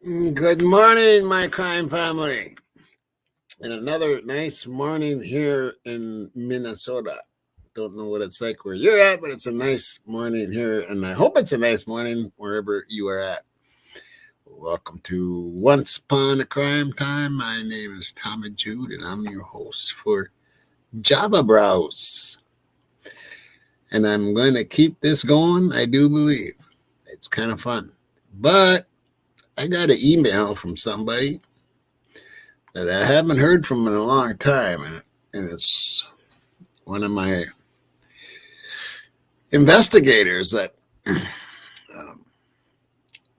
Good morning, my crime family. And another nice morning here in Minnesota. Don't know what it's like where you're at, but it's a nice morning here. And I hope it's a nice morning wherever you are at. Welcome to Once Upon a Crime Time. My name is Tommy Jude, and I'm your host for Javabrowse. And I'm going to keep this going, I do believe. It's kind of fun. But I got an email from somebody that I haven't heard from in a long time, and it's one of my investigators that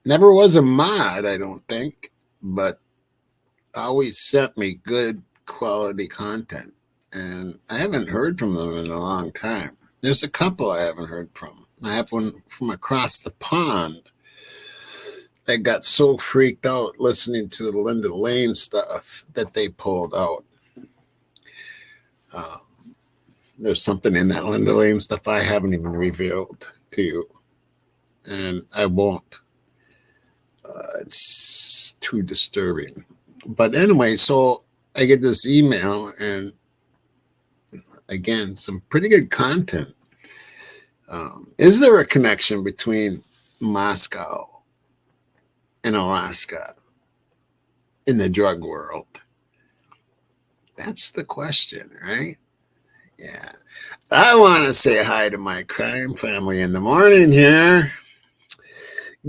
never was a mod, I don't think, but always sent me good quality content, and I haven't heard from them in a long time. There's a couple I haven't heard from. I have one from across the pond. I got so freaked out listening to the Linda Lane stuff that they pulled out. There's something in that Linda Lane stuff I haven't even revealed to you, and I won't. It's too disturbing. But anyway, so I get this email, and again, some pretty good content. Is there a connection between Moscow and Alaska in the drug world? That's the question, right? Yeah. I want to say hi to my crime family in the morning here.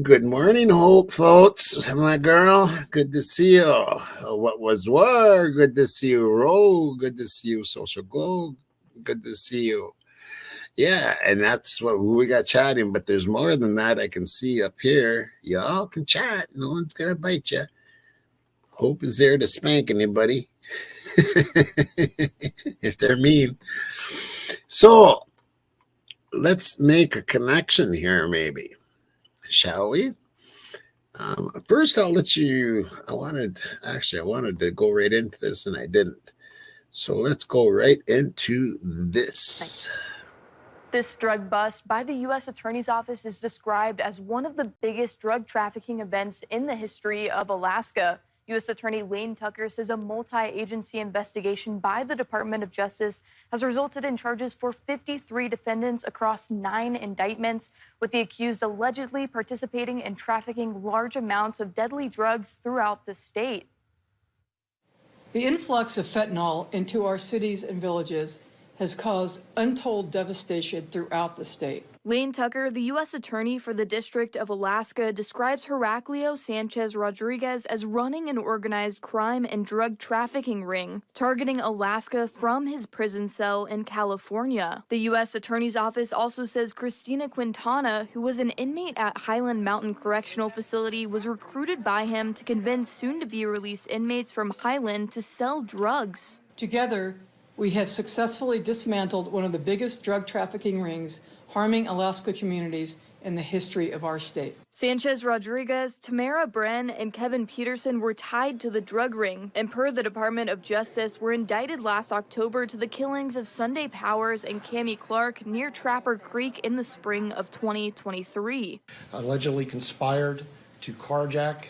Good morning, Hope, folks. My girl, good to see you. What was war? Good to see you, Ro. Good to see you, Social Glow. Good to see you. Yeah, and that's what we got chatting, but there's more than that I can see up here. Y'all can chat. No one's going to bite you. Hope is there to spank anybody if they're mean. So let's make a connection here, maybe. Shall we? First, I'll let you. I wanted to go right into this, and I didn't. So let's go right into this. This drug bust by the U.S. Attorney's Office is described as one of the biggest drug trafficking events in the history of Alaska. U.S. Attorney Wayne Tucker says a multi-agency investigation by the Department of Justice has resulted in charges for 53 defendants across 9 indictments, with the accused allegedly participating in trafficking large amounts of deadly drugs throughout the state. The influx of fentanyl into our cities and villages has caused untold devastation throughout the state. Wayne Tucker, the U.S. Attorney for the District of Alaska, describes Heraclio Sanchez Rodriguez as running an organized crime and drug trafficking ring, targeting Alaska from his prison cell in California. The U.S. Attorney's Office also says Christina Quintana, who was an inmate at Highland Mountain Correctional Facility, was recruited by him to convince soon-to-be-released inmates from Highland to sell drugs. Together, we have successfully dismantled one of the biggest drug trafficking rings harming Alaska communities in the history of our state. Sanchez Rodriguez, Tamara Bren, and Kevin Peterson were tied to the drug ring, and per the Department of Justice, were indicted last October to the killings of Sunday Powers and Cammie Clark near Trapper Creek in the spring of 2023. Allegedly conspired to carjack,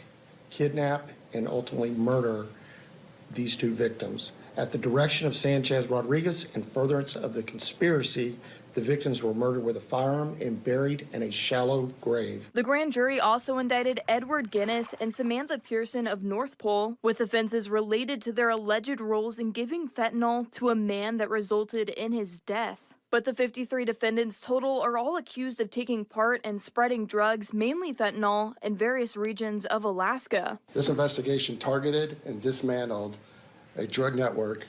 kidnap, and ultimately murder these 2 victims. At the direction of Sanchez Rodriguez and furtherance of the conspiracy, the victims were murdered with a firearm and buried in a shallow grave. The grand jury also indicted Edward Guinness and Samantha Pearson of North Pole with offenses related to their alleged roles in giving fentanyl to a man that resulted in his death. But the 53 defendants total are all accused of taking part in spreading drugs, mainly fentanyl, in various regions of Alaska. This investigation targeted and dismantled a drug network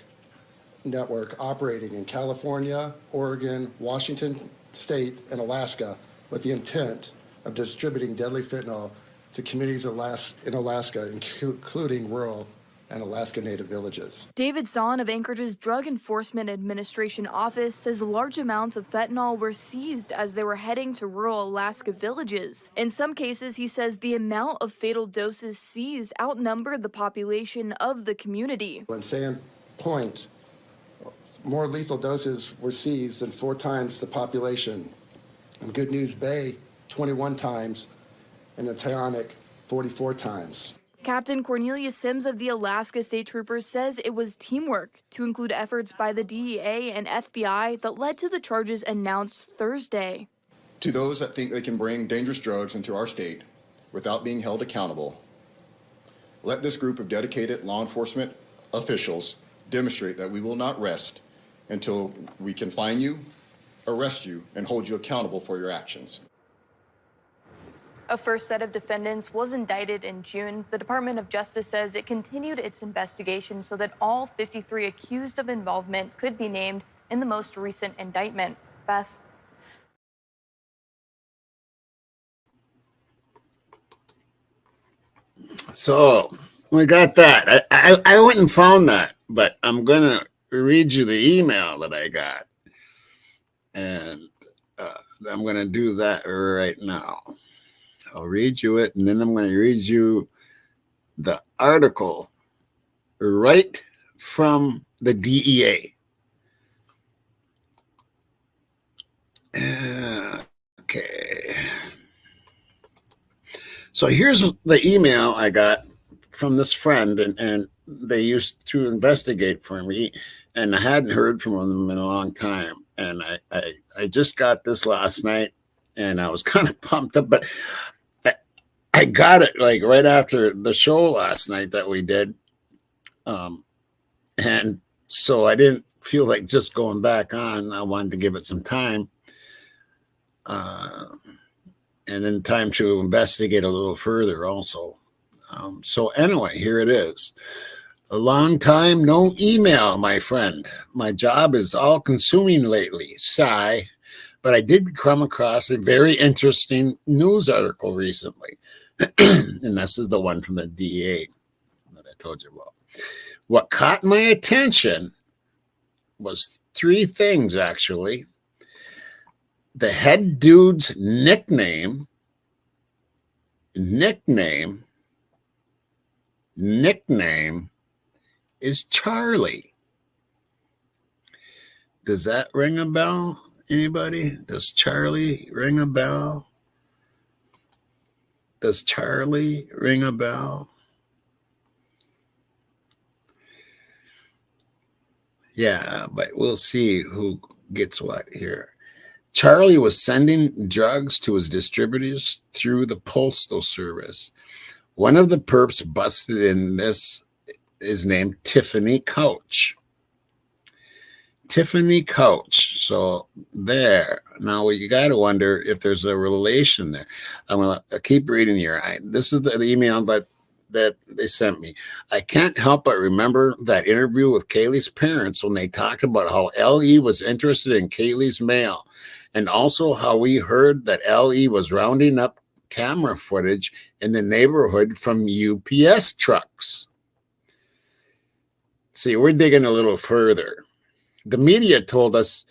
operating in California, Oregon, Washington State, and Alaska with the intent of distributing deadly fentanyl to communities in Alaska, including rural and Alaska Native villages. David Zahn of Anchorage's Drug Enforcement Administration office says large amounts of fentanyl were seized as they were heading to rural Alaska villages. In some cases, he says the amount of fatal doses seized outnumbered the population of the community. In Sand Point, more lethal doses were seized than 4 times the population. In Good News Bay, 21 times, and in Tyonek, 44 times. Captain Cornelius Sims of the Alaska State Troopers says it was teamwork to include efforts by the DEA and FBI that led to the charges announced Thursday. To those that think they can bring dangerous drugs into our state without being held accountable, let this group of dedicated law enforcement officials demonstrate that we will not rest until we can find you, arrest you, and hold you accountable for your actions. A first set of defendants was indicted in June. The Department of Justice says it continued its investigation so that all 53 accused of involvement could be named in the most recent indictment. Beth? So we got that. I went and found that, but I'm going to read you the email that I got. And I'm going to do that right now. I'll read you it, and then I'm going to read you the article right from the DEA. Okay. So here's the email I got from this friend, and they used to investigate for me, and I hadn't heard from them in a long time. And I just got this last night, and I was kind of pumped up, but I got it like right after the show last night that we did. And so I didn't feel like just going back on. I wanted to give it some time. And then time to investigate a little further also. So anyway, here it is. A long time no email, my friend. My job is all consuming lately. Sigh. But I did come across a very interesting news article recently. And this is the one from the DEA that I told you about. What caught my attention was three things, actually. The head dude's nickname is Charlie. Does that ring a bell? Anybody? Does Charlie ring a bell? Does Charlie ring a bell? Yeah, but we'll see who gets what here. Charlie was sending drugs to his distributors through the Postal Service. One of the perps busted in this is named Tiffany Couch. Tiffany Couch. So there. Now you got to wonder if there's a relation there. I'm going to keep reading here. This is the email that they sent me. I can't help but remember that interview with Kaylee's parents when they talked about how L.E. was interested in Kaylee's mail, and also how we heard that L.E. was rounding up camera footage in the neighborhood from UPS trucks. See, we're digging a little further. The media told us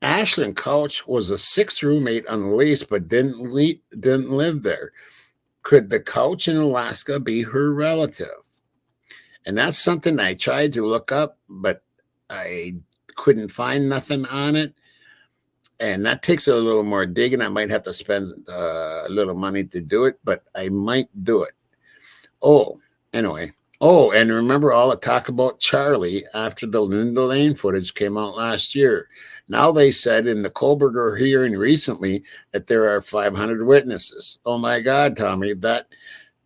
Ashlyn Couch was a sixth roommate on the lease, but didn't live there. Could the Couch in Alaska be her relative? And that's something I tried to look up, but I couldn't find nothing on it. And that takes a little more digging. I might have to spend a little money to do it, but I might do it. Anyway. And remember all the talk about Charlie after the Linda Lane footage came out last year. Now they said in the Koberger hearing recently that there are 500 witnesses. Oh my God, Tommy, that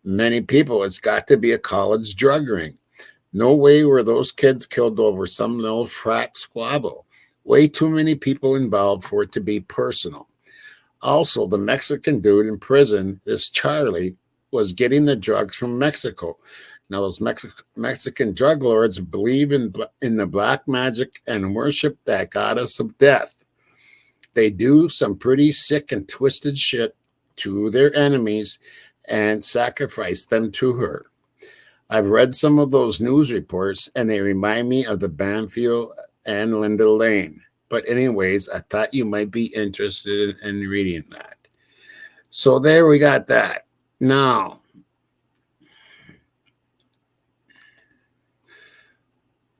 many people. It's got to be a college drug ring. No way were those kids killed over some little frat squabble. Way too many people involved for it to be personal. Also, the Mexican dude in prison, this Charlie, was getting the drugs from Mexico. Now, those Mexican drug lords believe in the black magic and worship that goddess of death. They do some pretty sick and twisted shit to their enemies and sacrifice them to her. I've read some of those news reports, and they remind me of the Banfield and Linda Lane. But anyways, I thought you might be interested in reading that. So there we got that. Now,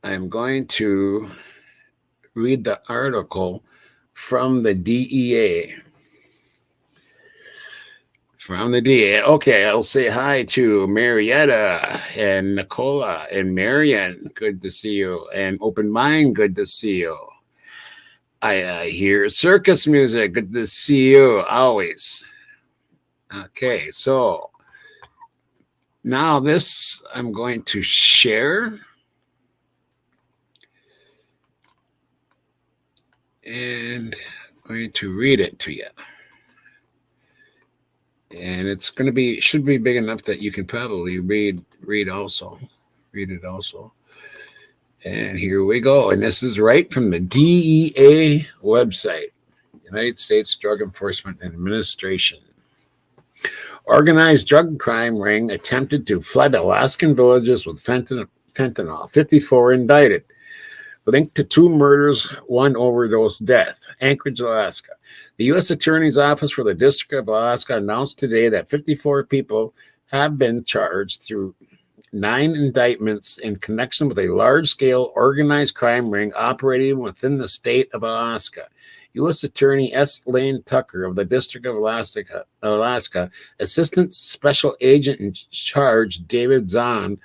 I'm going to read the article from the DEA. From the DA. Okay, I'll say hi to Marietta and Nicola and Marian. Good to see you. And Open Mind, good to see you. I hear circus music. Good to see you always. Okay, so now this I'm going to share. And I'm going to read it to you. And it's going to be, should be big enough that you can probably read it also. And here we go. And this is right from the DEA website, United States Drug Enforcement Administration. Organized drug crime ring attempted to flood Alaskan villages with fentanyl. 54 indicted. Linked to 2 murders, 1 overdose death. Anchorage, Alaska. The U.S. Attorney's Office for the District of Alaska announced today that 54 people have been charged through 9 indictments in connection with a large-scale organized crime ring operating within the state of Alaska. U.S. Attorney S. Lane Tucker of the District of Alaska, Assistant Special Agent in Charge David Zahn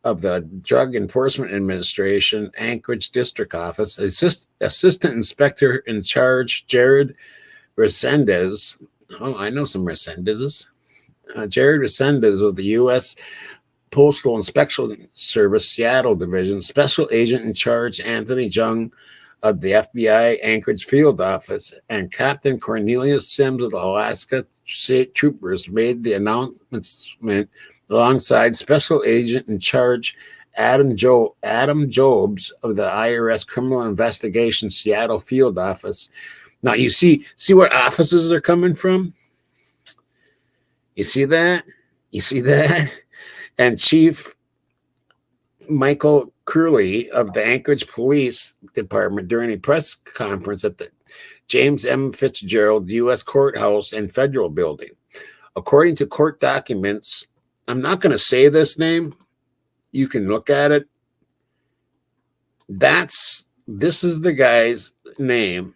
of the Drug Enforcement Administration, Anchorage District Office, Assistant Inspector in Charge Jared Resendez. Oh, I know some Resendezes. Jared Resendez of the U.S. Postal Inspection Service, Seattle Division, Special Agent in Charge Anthony Jung of the FBI Anchorage Field Office, and Captain Cornelius Sims of the Alaska State Troopers made the announcement alongside Special Agent in Charge Adam Jobs of the IRS Criminal Investigation Seattle Field Office. Now you see what offices they're coming from? You see that? And Chief Michael Curley of the Anchorage Police Department during a press conference at the James M. Fitzgerald U.S. Courthouse and Federal Building. According to court documents, I'm not going to say this name. You can look at it. This is the guy's name.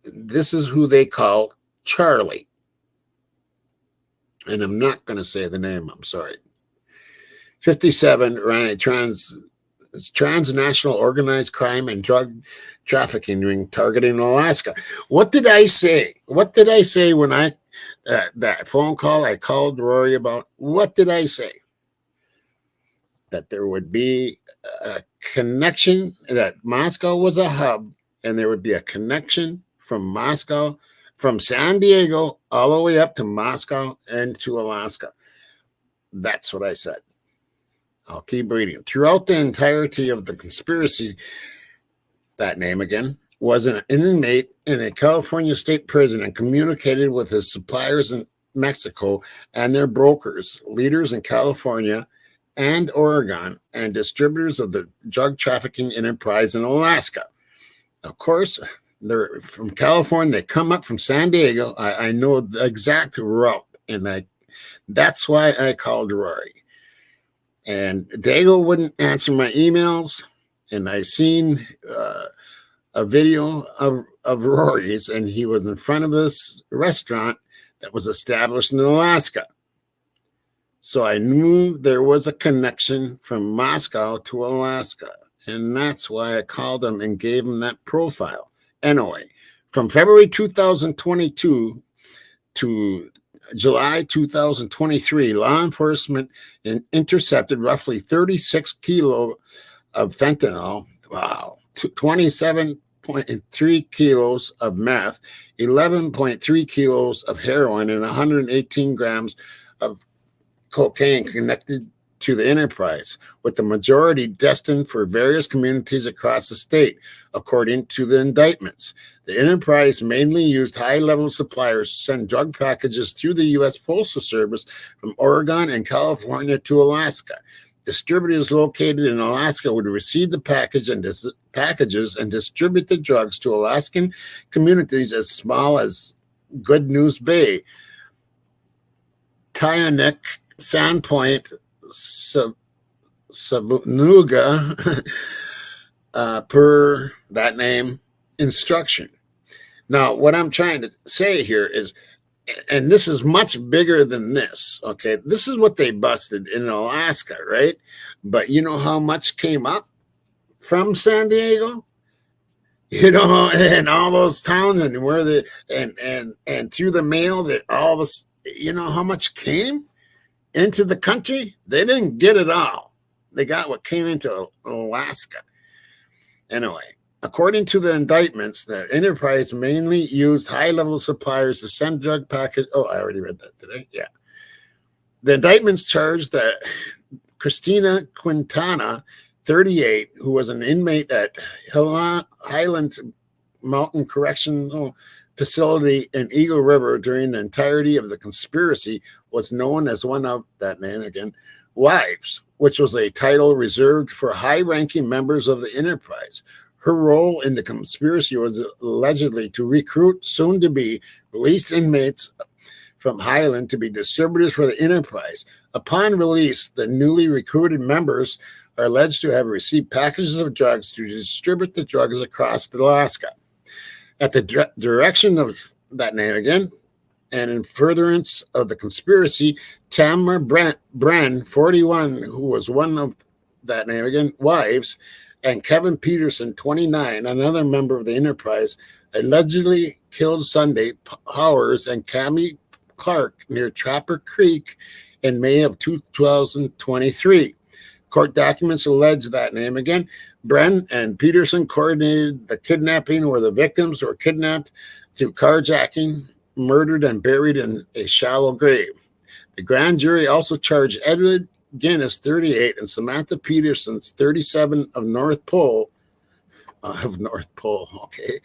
This is who they call Charlie. And I'm not going to say the name. I'm sorry. 57 ran a transnational organized crime and drug trafficking ring targeting Alaska. What did I say? When I that phone call I called Rory about? What did I say? That there would be a connection, that Moscow was a hub, and there would be a connection from Moscow, from San Diego, all the way up to Moscow and to Alaska. That's what I said. I'll keep reading. Throughout the entirety of the conspiracy, that name again, was an inmate in a California state prison and communicated with his suppliers in Mexico and their brokers, leaders in California and Oregon, and distributors of the drug trafficking enterprise in Alaska. Of course, they're from California. They come up from San Diego. I know the exact route, and that's why I called Rory. And Dago wouldn't answer my emails, and I seen a video of Rory's, and he was in front of this restaurant that was established in Alaska. So I knew there was a connection from Moscow to Alaska, and that's why I called him and gave him that profile. Anyway, from February 2022 to July 2023, law enforcement intercepted roughly 36 kilos of fentanyl. Wow. 27.3 kilos of meth, 11.3 kilos of heroin, and 118 grams of cocaine connected to the enterprise, with the majority destined for various communities across the state, according to the indictments. The enterprise mainly used high-level suppliers to send drug packages through the U.S. Postal Service from Oregon and California to Alaska. Distributors located in Alaska would receive the packages and distribute the drugs to Alaskan communities as small as Good News Bay, Tyanek, Sandpoint, Sabunuga, per that name instruction. Now, what I'm trying to say here is and this is much bigger than this. Okay, this is what they busted in Alaska, right? But you know how much came up from San Diego? And all those towns, and where the and through the mail, that all this, how much came into the country? They didn't get it all. They got what came into Alaska. Anyway, according to the indictments, the enterprise mainly used high-level suppliers to send drug packages. Oh, I already read that today. Yeah. The indictments charged that Christina Quintana, 38, who was an inmate at Highland Mountain Correctional Facility in Eagle River during the entirety of the conspiracy, was known as one of, that name again, wives, which was a title reserved for high-ranking members of the enterprise. Her role in the conspiracy was allegedly to recruit soon-to-be released inmates from Highland to be distributors for the enterprise. Upon release, the newly recruited members are alleged to have received packages of drugs to distribute the drugs across Alaska. At the direction of that name again, and in furtherance of the conspiracy, Tamara Bren, 41, who was one of that name again, wives, and Kevin Peterson, 29, another member of the enterprise, allegedly killed Sunday Powers and Cammie Clark near Trapper Creek in May of 2023. Court documents allege that name again. Bren and Peterson coordinated the kidnapping, where the victims were kidnapped through carjacking, murdered, and buried in a shallow grave. The grand jury also charged Edward Guinness, 38, and Samantha Peterson's 37 of North Pole, okay,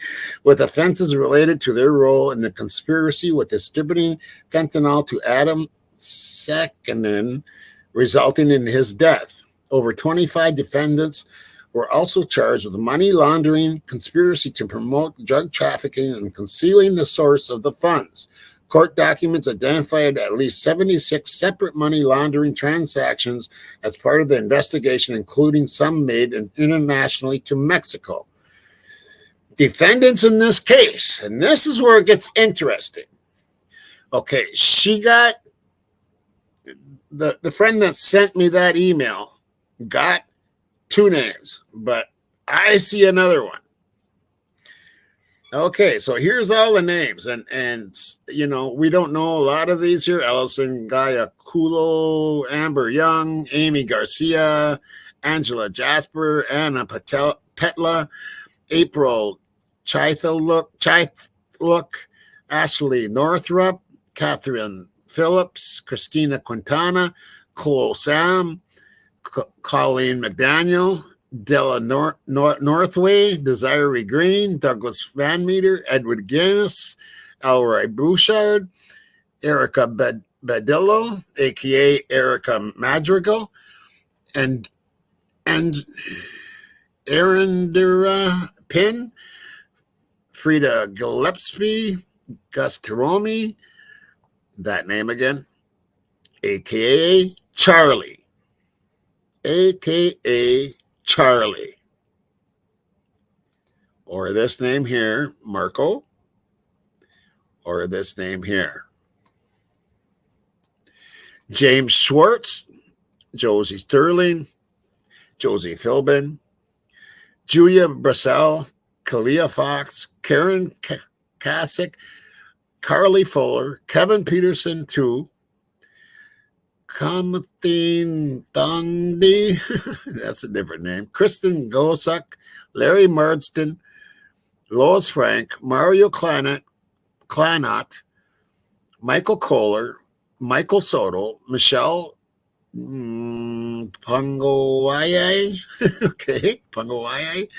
with offenses related to their role in the conspiracy with distributing fentanyl to Adam Sakhanin, resulting in his death. Over 25 defendants were also charged with money laundering, conspiracy to promote drug trafficking, and concealing the source of the funds. Court documents identified at least 76 separate money laundering transactions as part of the investigation, including some made internationally to Mexico. Defendants in this case, and this is where it gets interesting. Okay, she got the friend that sent me that email got 2 names, but I see another one. Okay, so here's all the names, and we don't know a lot of these here. Ellison Gayakulo, Amber Young, Amy Garcia, Angela Jasper, Anna Petla, April Chithaluk, Ashley Northrup, Catherine Phillips, Christina Quintana, Cole Sam, Colleen McDaniel, Della Northway, Desiree Green, Douglas Van Meter, Edward Guinness, Elroy Bouchard, Erica Badillo, a.k.a. Erica Madrigal, and Arindira Pin, Frida Gillespie, Gus Taromi, that name again, a.k.a. Charlie, a.k.a. Charlie, or this name here, Marco, or this name here, James Schwartz, Josie Sterling, Josie Philbin, Julia Brassel, Kalia Fox, Karen Kasich, Carly Fuller, Kevin Peterson, too, Kamathin Thandi, that's a different name, Kristen Gosak, Larry Marsden, Lois Frank, Mario Clanot, Michael Kohler, Michael Soto, Michelle Pangowaye, okay, Pangowaye,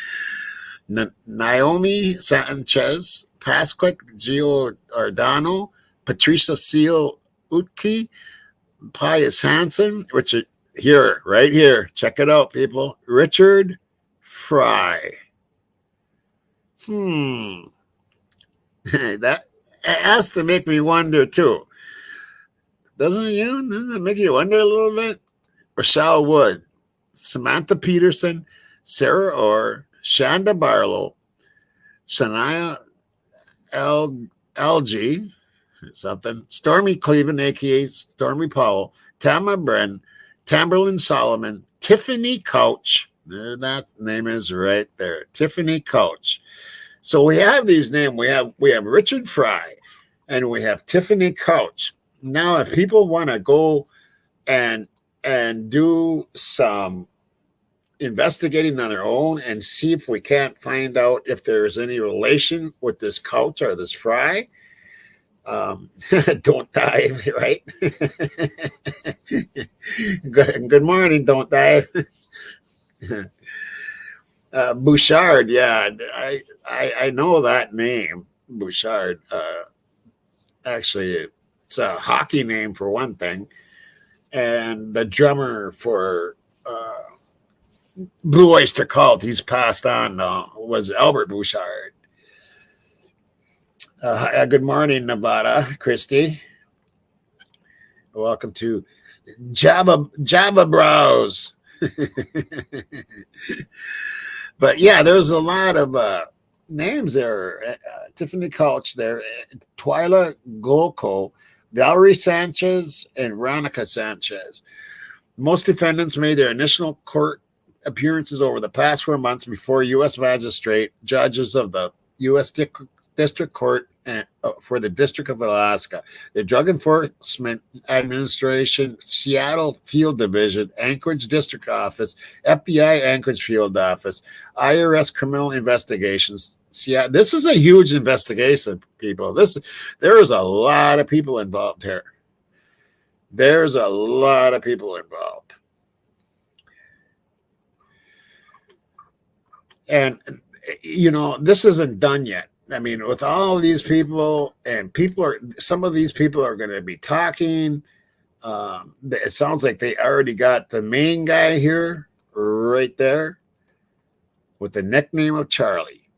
Naomi Sanchez, Pasquet Giordano, Patricia Seal Utke, Pius Hansen, Richard, here, right here, check it out, people, Richard Fry. That has to make me wonder too. Doesn't it make you wonder a little bit? Rochelle Wood, Samantha Peterson, Sarah Orr, Shonda Barlow, Shania Algie, something. Stormy Cleveland, aka Stormy Powell, Tama Bren, Tamberlin Solomon, Tiffany Couch. There, that name is right there, Tiffany Couch. So we have these names. We have Richard Fry, and we have Tiffany Couch. Now, if people want to go and do some investigating on their own and see if we can't find out if there's any relation with this Couch or this Fry, don't dive, right? Good morning, don't dive. Bouchard, yeah, I know that name, Bouchard. Actually, it's a hockey name for one thing, and the drummer for Blue Oyster Cult, he's passed on now, was Albert Bouchard. Good morning, Nevada, Christy. Welcome to Javabrowse. But yeah, there's a lot of names there. Tiffany Couch there, Twyla Golko, Valerie Sanchez, and Veronica Sanchez. Most defendants made their initial court appearances over the past 4 months before U.S. magistrate judges of the U.S. District Court for the District of Alaska, the Drug Enforcement Administration, Seattle Field Division, Anchorage District Office, FBI Anchorage Field Office, IRS Criminal Investigations. Seattle. This is a huge investigation, people. There is a lot of people involved here. There's a lot of people involved. And, you know, this isn't done yet. I mean, with all of these people, and some of these people are going to be talking. It sounds like they already got the main guy here right there with the nickname of Charlie.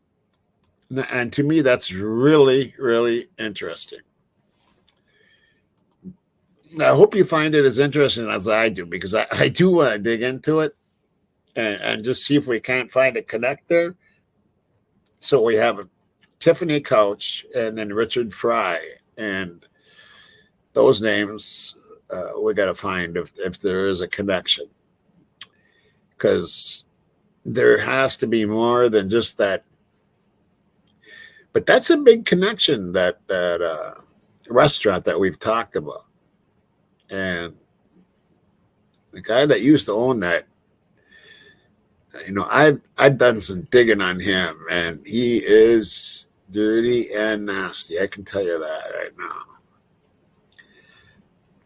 And to me, that's really, really interesting. I hope you find it as interesting as I do, because I do want to dig into it and just see if we can't find a connect there. So we have Tiffany Couch and then Richard Fry, and those names we got to find if there is a connection, because there has to be more than just that. But that's a big connection, that restaurant that we've talked about, and the guy that used to own that. You know, I've done some digging on him, and he is dirty and nasty. I can tell you that right now.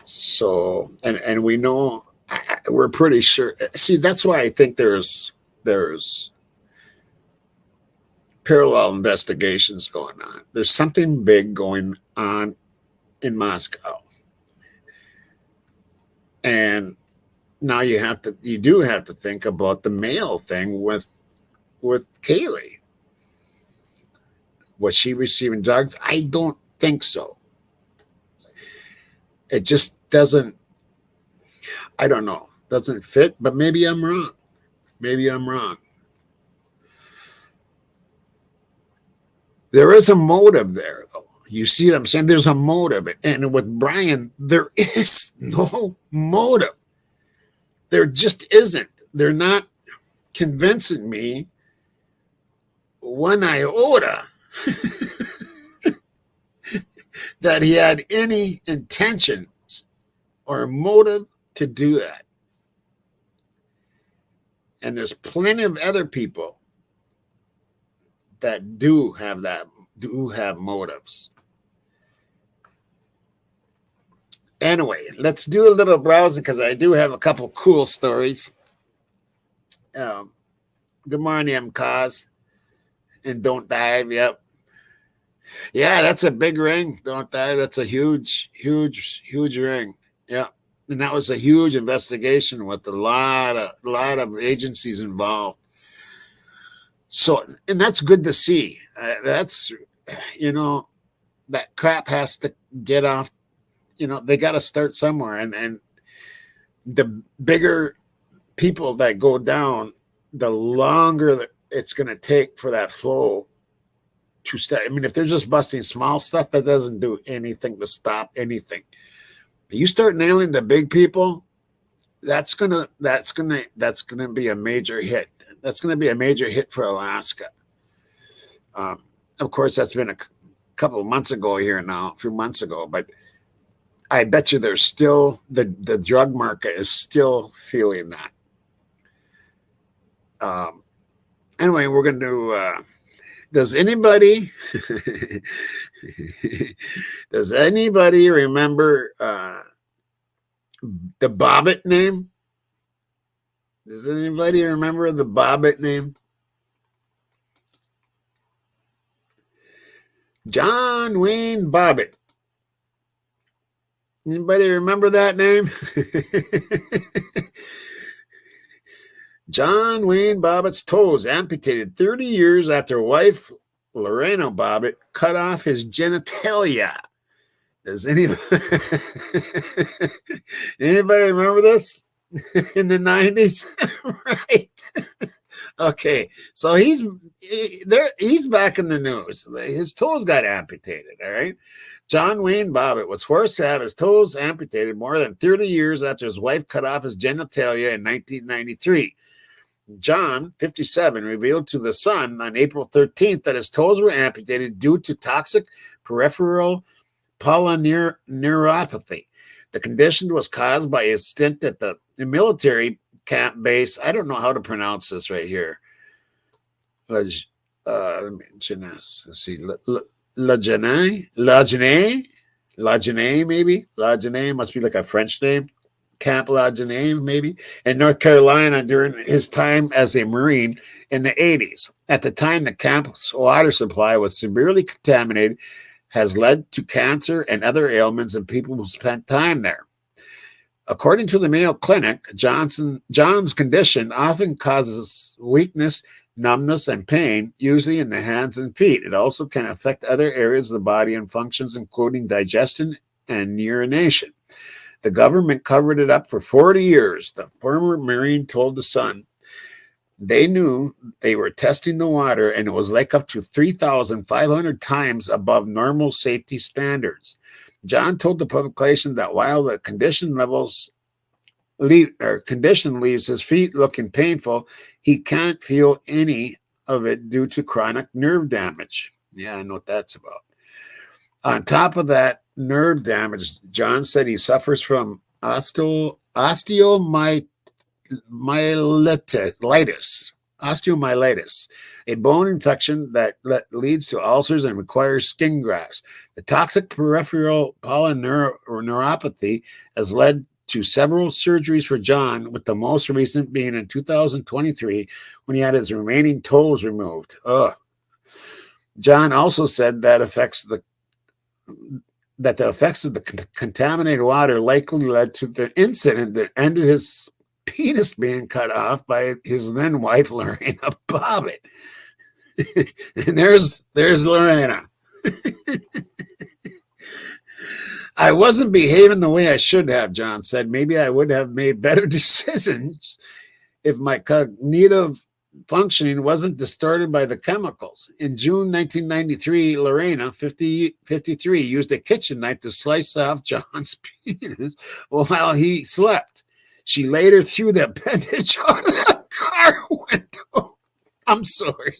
So, and we know, we're pretty sure. See, that's why I think there's parallel investigations going on. There's something big going on in Moscow, and now you do have to think about the mail thing with Kaylee. Was she receiving drugs? I don't think so. It just doesn't, I don't know, doesn't fit, but maybe I'm wrong. Maybe I'm wrong. There is a motive there, though. You see what I'm saying? There's a motive. And with Brian, there is no motive. There just isn't. They're not convincing me one iota that he had any intentions or motive to do that. And there's plenty of other people that do have motives. Anyway, let's do a little browsing, because I do have a couple cool stories. Good morning, I'm Kaz. And Don't Dive, yep. Yeah, that's a big ring. Don't Dive, that's a huge, huge, huge ring. Yeah. And that was a huge investigation with a lot of agencies involved. So, and that's good to see. That's, you know, that crap has to get off. You know, they got to start somewhere, and the bigger people that go down, the longer it's going to take for that flow to stop. I mean, if they're just busting small stuff, that doesn't do anything to stop anything. You start nailing the big people, that's gonna be a major hit. That's gonna be a major hit for Alaska. Of course, that's been a couple of months ago here now, a few months ago, but I bet you there's still the drug market is still feeling that. Anyway, we're going to do. Does anybody remember the Bobbitt name? Does anybody remember the Bobbitt name? John Wayne Bobbitt. Anybody remember that name? John Wayne Bobbitt's toes amputated 30 years after wife Lorena Bobbitt cut off his genitalia. Does anybody remember this in the 90s? Right. Okay, so he's back in the news. His toes got amputated, all right? John Wayne Bobbitt was forced to have his toes amputated more than 30 years after his wife cut off his genitalia in 1993. John, 57, revealed to The Sun on April 13th that his toes were amputated due to toxic peripheral polyneuropathy. The condition was caused by a stint at the military camp base. I don't know how to pronounce this right here. Let's see. Lagenet, maybe. Lagenet must be like a French name. Camp Lagenet, maybe, in North Carolina during his time as a Marine in the 80s. At the time, the camp's water supply was severely contaminated, has led to cancer and other ailments in people who spent time there. According to the Mayo Clinic, John's condition often causes weakness, numbness, and pain, usually in the hands and feet. It also can affect other areas of the body and functions, including digestion and urination. The government covered it up for 40 years. The former Marine told The Sun they knew they were testing the water and it was like up to 3,500 times above normal safety standards. John told the publication that while the condition leaves his feet looking painful, he can't feel any of it due to chronic nerve damage. Yeah, I know what that's about. On top of that nerve damage, John said he suffers from osteomyelitis, a bone infection that leads to ulcers and requires skin grafts. The toxic peripheral polyneuropathy has led to several surgeries for John, with the most recent being in 2023 when he had his remaining toes removed. Ugh. John also said that the effects of the contaminated water likely led to the incident that ended his penis being cut off by his then wife, Lorena Bobbitt. And there's Lorena. I wasn't behaving the way I should have, John said. Maybe I would have made better decisions if my cognitive functioning wasn't distorted by the chemicals. In June 1993, Lorena, 53, used a kitchen knife to slice off John's penis while he slept. She later threw the appendage out of the car window. I'm sorry.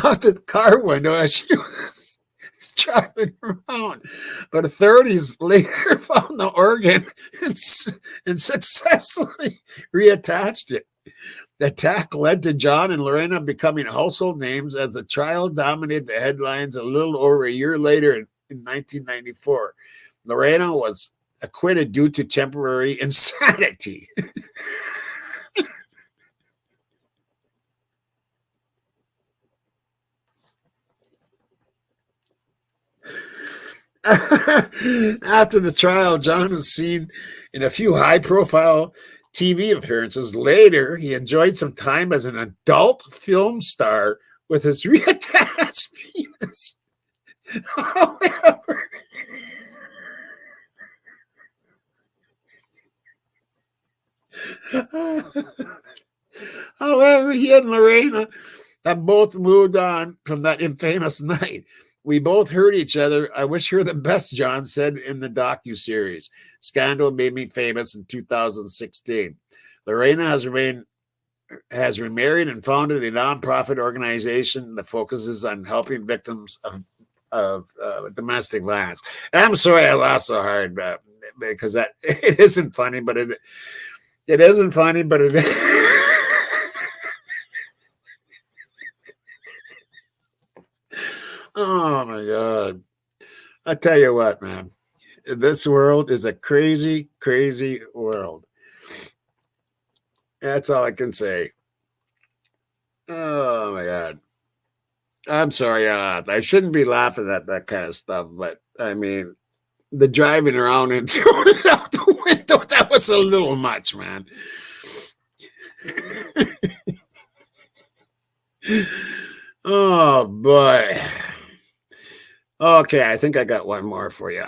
Out the car window as she was driving around. But authorities later found the organ and successfully reattached it. The attack led to John and Lorena becoming household names as the trial dominated the headlines a little over a year later in 1994. Lorena was acquitted due to temporary insanity. After the trial, John was seen in a few high-profile TV appearances. Later, he enjoyed some time as an adult film star with his reattached penis. However, However, he and Lorena have both moved on from that infamous night. We both hurt each other. I wish her the best, John said in the docuseries. Scandal made me famous in 2016. Lorena has remarried and founded a nonprofit organization that focuses on helping victims of domestic violence. And I'm sorry I laughed so hard because that it isn't funny, but it isn't funny, but it. Oh my God! I tell you what, man, this world is a crazy, crazy world. That's all I can say. Oh my God. I'm sorry. I shouldn't be laughing at that kind of stuff, but I mean, the driving around and throwing it out the window, that was a little much, man. Oh boy. Okay, I think I got one more for you.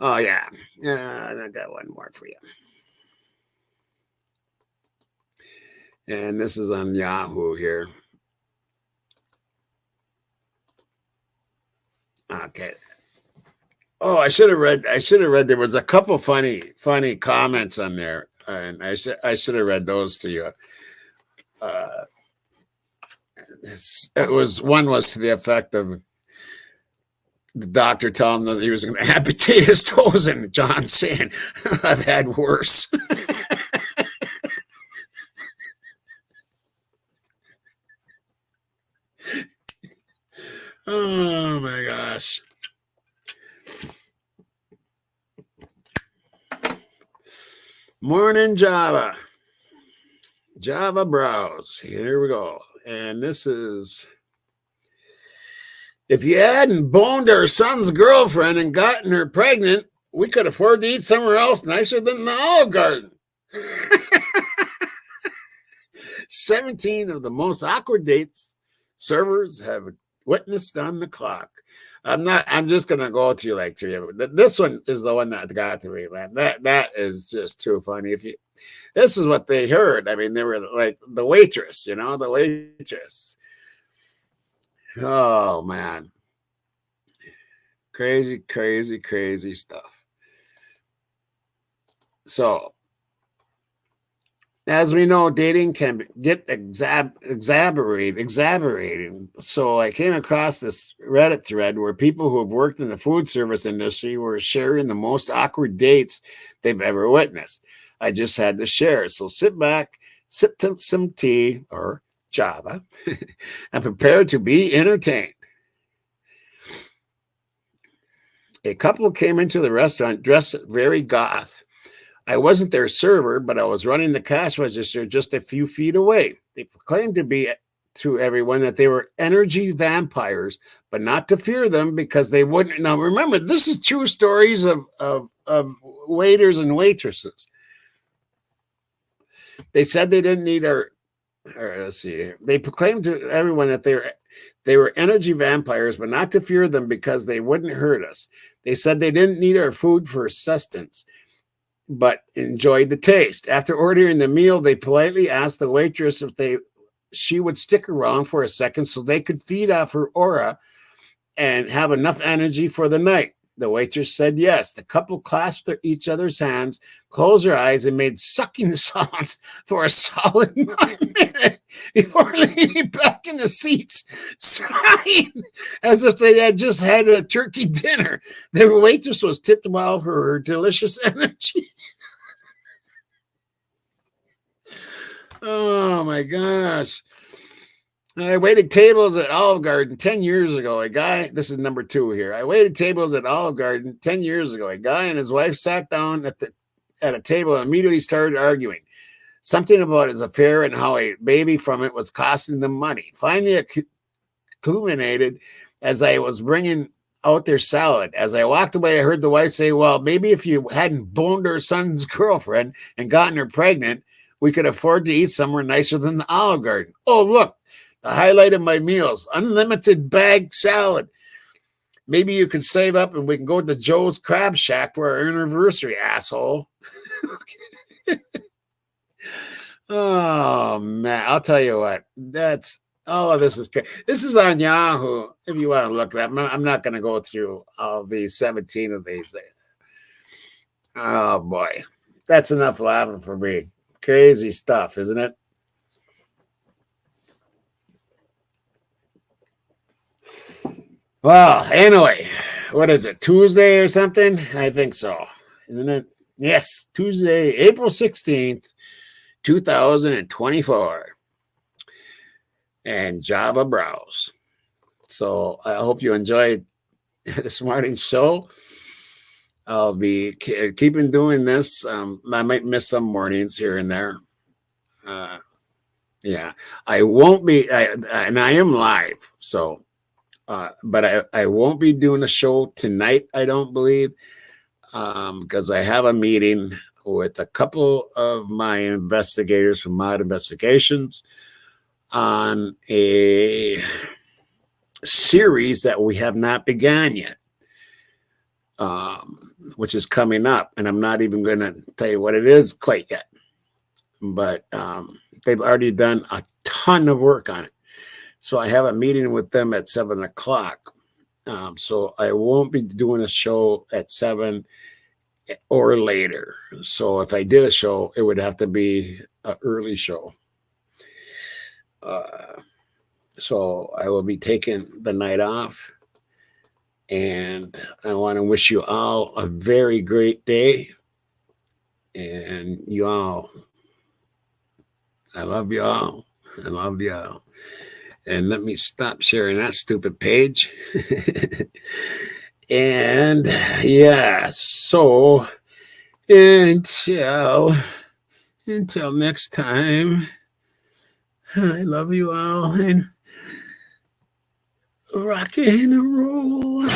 Oh yeah. I got one more for you. And this is on Yahoo here. Okay. Oh, I should have read. There was a couple funny comments on there, and I should have read those to you. One was to the effect of the doctor telling him that he was going to amputate his toes, and John saying, "I've had worse." Oh my gosh. Morning Java. Javabrowse. Here we go. And this is, if you hadn't boned our son's girlfriend and gotten her pregnant, we could afford to eat somewhere else nicer than the Olive Garden. 17 of the most awkward dates servers have witnessed on the clock. I'm just gonna go through like three of them. This one is the one that got to me, man. That is just too funny. This is what they heard. I mean, they were like the waitress. Oh man. Crazy, crazy, crazy stuff. So, as we know, dating can get exaggerating. So I came across this Reddit thread where people who have worked in the food service industry were sharing the most awkward dates they've ever witnessed. I just had to share. So sit back, sip some tea or Java, and prepare to be entertained. A couple came into the restaurant dressed very goth. I wasn't their server, but I was running the cash register just a few feet away. They proclaimed to everyone that they were energy vampires, but not to fear them because they wouldn't. Now, remember, this is true stories of waiters and waitresses. They said they didn't need let's see. They proclaimed to everyone that they were energy vampires, but not to fear them because they wouldn't hurt us. They said they didn't need our food for sustenance, but enjoyed the taste. After ordering the meal, they politely asked the waitress if she would stick around for a second so they could feed off her aura and have enough energy for the night. The waitress said yes. The couple clasped each other's hands, closed their eyes, and made sucking sounds for a solid 9 minutes before leaning back in the seats, sighing as if they had just had a turkey dinner. The waitress was tipped well for her delicious energy. Oh my gosh. I waited tables at Olive Garden 10 years ago. This is number 2 here. I waited tables at Olive Garden 10 years ago. A guy and his wife sat down at a table and immediately started arguing. Something about his affair and how a baby from it was costing them money. Finally, it culminated as I was bringing out their salad. As I walked away, I heard the wife say, well, maybe if you hadn't boned our son's girlfriend and gotten her pregnant, we could afford to eat somewhere nicer than the Olive Garden. Oh, look. The highlight of my meals, unlimited bagged salad. Maybe you could save up and we can go to Joe's Crab Shack for our anniversary, asshole. Oh man, I'll tell you what. That's this is great. This is on Yahoo. If you want to look it up, I'm not going to go through all these 17 of these. Oh boy, that's enough laughing for me. Crazy stuff, isn't it? Well, anyway, what is it? Tuesday or something? I think so. Isn't it? Yes, Tuesday, April 16th. 2024 and Javabrowse. So I hope you enjoyed this morning's show. I'll be keeping doing this. I might miss some mornings here and there. Yeah, I won't be, and I am live. So, but I won't be doing a show tonight, I don't believe, because I have a meeting with a couple of my investigators from Mod Investigations on a series that we have not begun yet, which is coming up. And I'm not even going to tell you what it is quite yet. But they've already done a ton of work on it. So I have a meeting with them at 7 o'clock. So I won't be doing a show at 7 or later. So if I did a show, it would have to be an early show. So I will be taking the night off. And I want to wish you all a very great day. And you all, I love you all. I love you all. And let me stop sharing that stupid page. And yeah, so until next time, I love you all and rock and roll.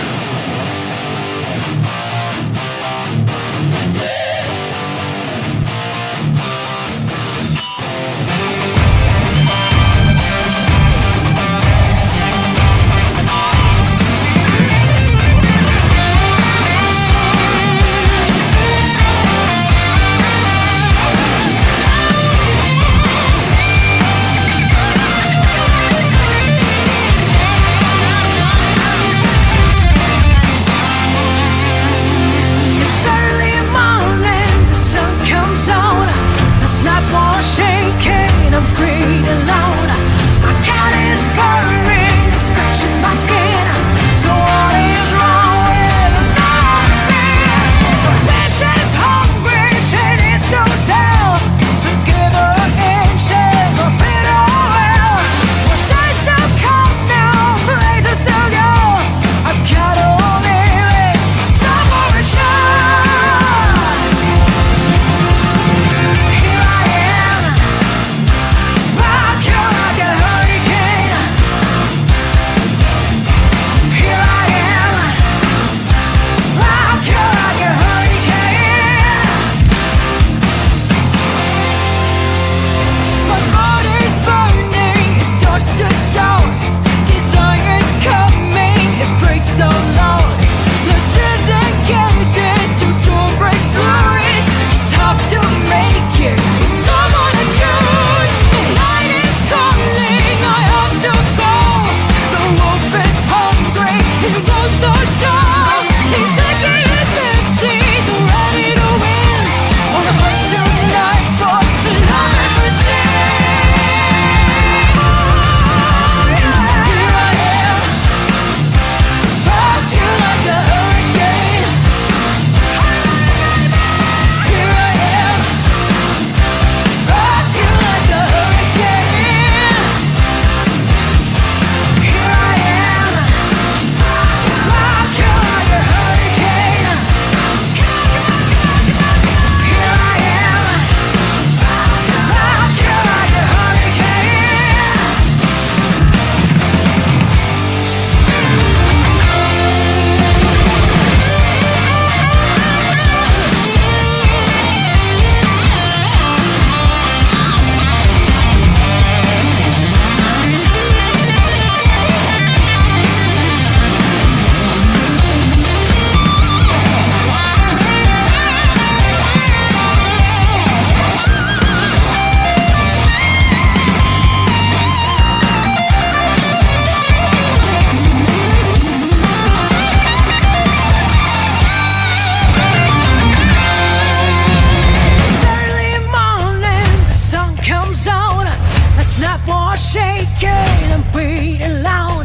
Snap or shaking and beating loud.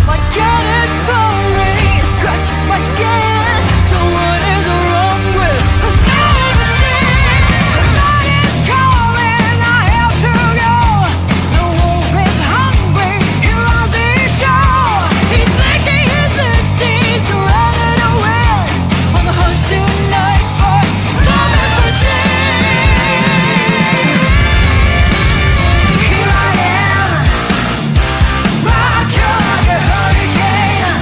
My gut is pouring, it scratches my skin. So what is wrong with everything? The night is calling, I have to go. The wolf is hungry, he runs his show. He's licking his instincts, running away on the hunt tonight for love is missing. Here I am, rock you like a hurricane.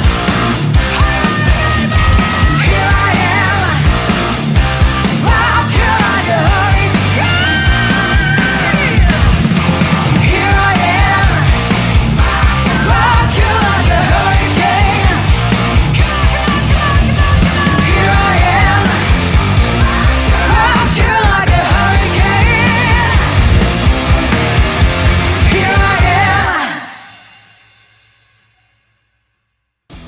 Here I am, rock you like a hurricane. Here I am, rock you like a hurricane. Here I am, rock you like a hurricane. Here I am.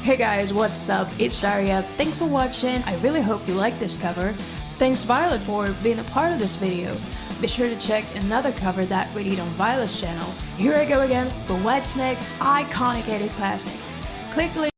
Hey guys, what's up? It's Daria. Thanks for watching. I really hope you liked this cover. Thanks Violet for being a part of this video. Be sure to check another cover that we did on Violet's channel. Here I go again, the Whitesnake iconic 80s classic. Click link.